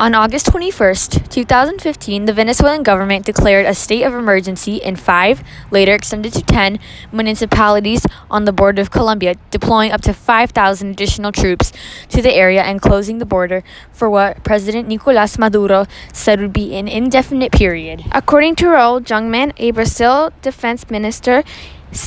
On August 21st, 2015, the Venezuelan government declared a state of emergency in 5, later extended to 10, municipalities on the border of Colombia, deploying up to 5,000 additional troops to the area and closing the border for what President Nicolás Maduro said would be an indefinite period. According to Raul Jungmann, a Brazil defense minister,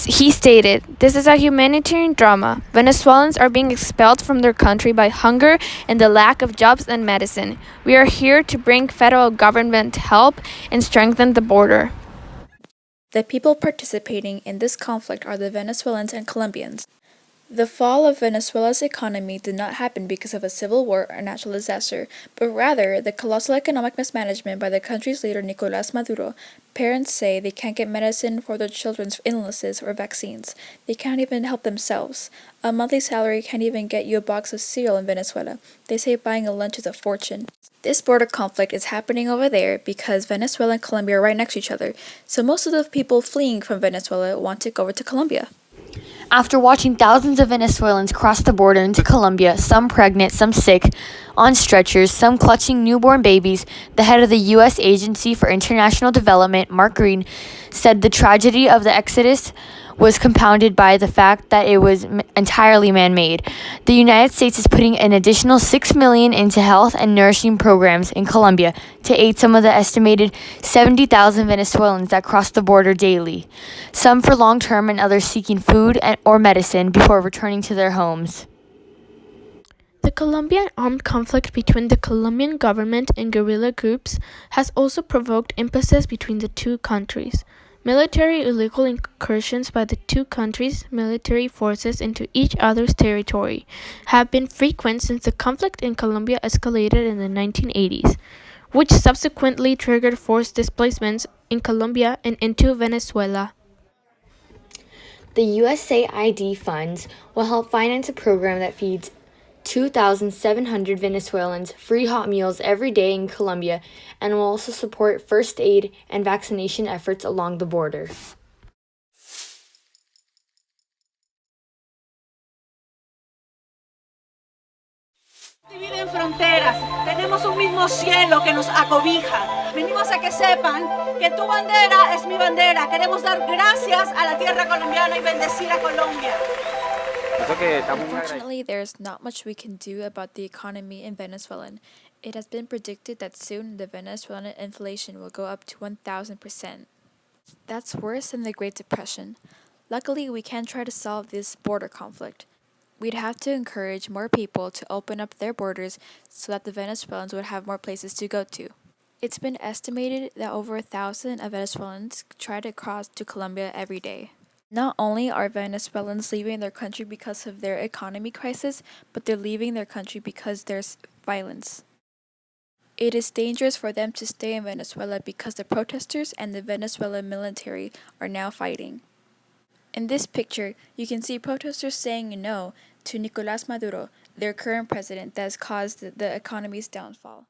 he stated, "This is a humanitarian drama. Venezuelans are being expelled from their country by hunger and the lack of jobs and medicine. We are here to bring federal government help and strengthen the border." The people participating in this conflict are the Venezuelans and Colombians. The fall of Venezuela's economy did not happen because of a civil war or natural disaster, but rather the colossal economic mismanagement by the country's leader Nicolás Maduro. Parents say they can't get medicine for their children's illnesses or vaccines. They can't even help themselves. A monthly salary can't even get you a box of cereal in Venezuela. They say buying a lunch is a fortune. This border conflict is happening over there because Venezuela and Colombia are right next to each other, so most of the people fleeing from Venezuela want to go over to Colombia. After watching thousands of Venezuelans cross the border into Colombia, some pregnant, some sick, on stretchers, some clutching newborn babies, the head of the U.S. Agency for International Development, Mark Green, said the tragedy of the exodus was compounded by the fact that it was entirely man-made. The United States is putting an additional $6 million into health and nourishing programs in Colombia to aid some of the estimated 70,000 Venezuelans that cross the border daily, some for long-term and others seeking food or medicine before returning to their homes. The Colombian armed conflict between the Colombian government and guerrilla groups has also provoked impasses between the two countries. Military illegal incursions by the two countries' military forces into each other's territory have been frequent since the conflict in Colombia escalated in the 1980s, which subsequently triggered forced displacements in Colombia and into Venezuela. The USAID funds will help finance a program that feeds 2,700 Venezuelans free hot meals every day in Colombia and will also support first aid and vaccination efforts along the border. Dividen fronteras, tenemos un mismo cielo que nos acobija. Venimos a que sepan que tu bandera es mi bandera. Queremos dar gracias a la tierra colombiana y bendecir a Colombia. Unfortunately, there is not much we can do about the economy in Venezuela. It has been predicted that soon the Venezuelan inflation will go up to 1,000%. That's worse than the Great Depression. Luckily, we can try to solve this border conflict. We'd have to encourage more people to open up their borders so that the Venezuelans would have more places to go to. It's been estimated that over 1,000 Venezuelans try to cross to Colombia every day. Not only are Venezuelans leaving their country because of their economy crisis, but they're leaving their country because there's violence. It is dangerous for them to stay in Venezuela because the protesters and the Venezuelan military are now fighting. In this picture, you can see protesters saying no to Nicolás Maduro, their current president that has caused the economy's downfall.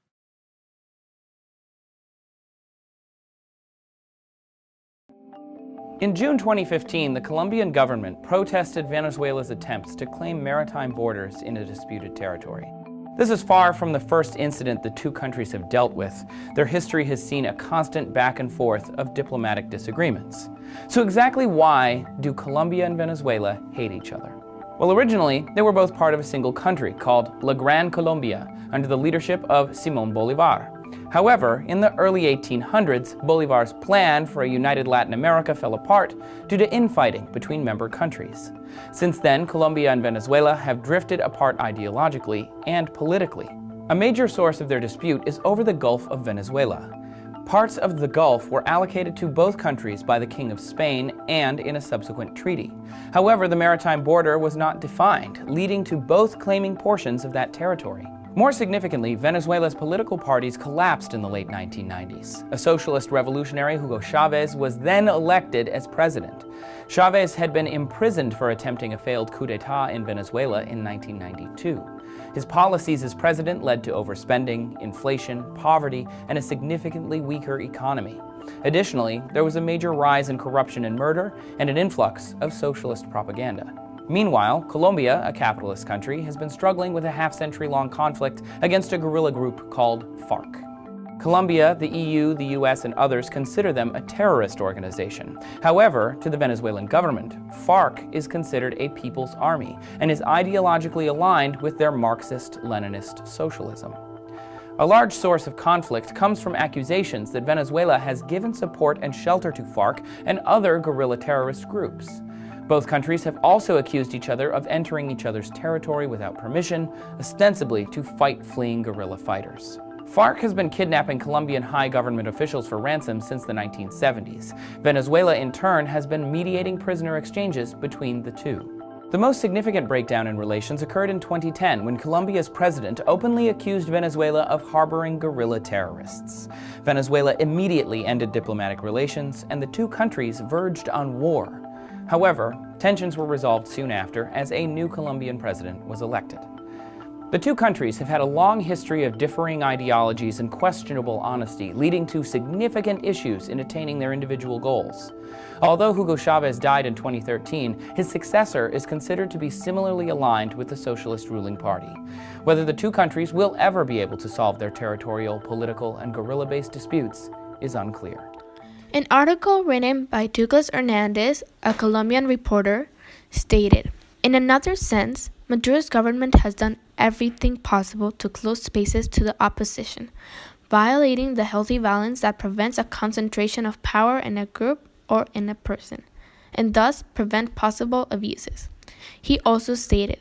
In June 2015, the Colombian government protested Venezuela's attempts to claim maritime borders in a disputed territory. This is far from the first incident the two countries have dealt with. Their history has seen a constant back and forth of diplomatic disagreements. So exactly why do Colombia and Venezuela hate each other? Well, originally, they were both part of a single country called La Gran Colombia under the leadership of Simón Bolívar. However, in the early 1800s, Bolívar's plan for a united Latin America fell apart due to infighting between member countries. Since then, Colombia and Venezuela have drifted apart ideologically and politically. A major source of their dispute is over the Gulf of Venezuela. Parts of the Gulf were allocated to both countries by the King of Spain and in a subsequent treaty. However, the maritime border was not defined, leading to both claiming portions of that territory. More significantly, Venezuela's political parties collapsed in the late 1990s. A socialist revolutionary, Hugo Chavez, was then elected as president. Chavez had been imprisoned for attempting a failed coup d'etat in Venezuela in 1992. His policies as president led to overspending, inflation, poverty, and a significantly weaker economy. Additionally, there was a major rise in corruption and murder and an influx of socialist propaganda. Meanwhile, Colombia, a capitalist country, has been struggling with a half-century-long conflict against a guerrilla group called FARC. Colombia, the EU, the US, and others consider them a terrorist organization. However, to the Venezuelan government, FARC is considered a people's army and is ideologically aligned with their Marxist-Leninist socialism. A large source of conflict comes from accusations that Venezuela has given support and shelter to FARC and other guerrilla terrorist groups. Both countries have also accused each other of entering each other's territory without permission, ostensibly to fight fleeing guerrilla fighters. FARC has been kidnapping Colombian high government officials for ransom since the 1970s. Venezuela, in turn, has been mediating prisoner exchanges between the two. The most significant breakdown in relations occurred in 2010 when Colombia's president openly accused Venezuela of harboring guerrilla terrorists. Venezuela immediately ended diplomatic relations, and the two countries verged on war. However, tensions were resolved soon after as a new Colombian president was elected. The two countries have had a long history of differing ideologies and questionable honesty, leading to significant issues in attaining their individual goals. Although Hugo Chavez died in 2013, his successor is considered to be similarly aligned with the socialist ruling party. Whether the two countries will ever be able to solve their territorial, political, and guerrilla-based disputes is unclear. An article written by Douglas Hernandez, a Colombian reporter, stated, "In another sense, Maduro's government has done everything possible to close spaces to the opposition, violating the healthy balance that prevents a concentration of power in a group or in a person, and thus prevent possible abuses." He also stated,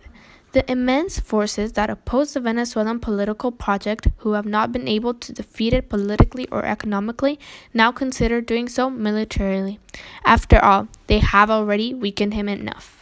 "The immense forces that oppose the Venezuelan political project, who have not been able to defeat it politically or economically, now consider doing so militarily. After all, they have already weakened him enough."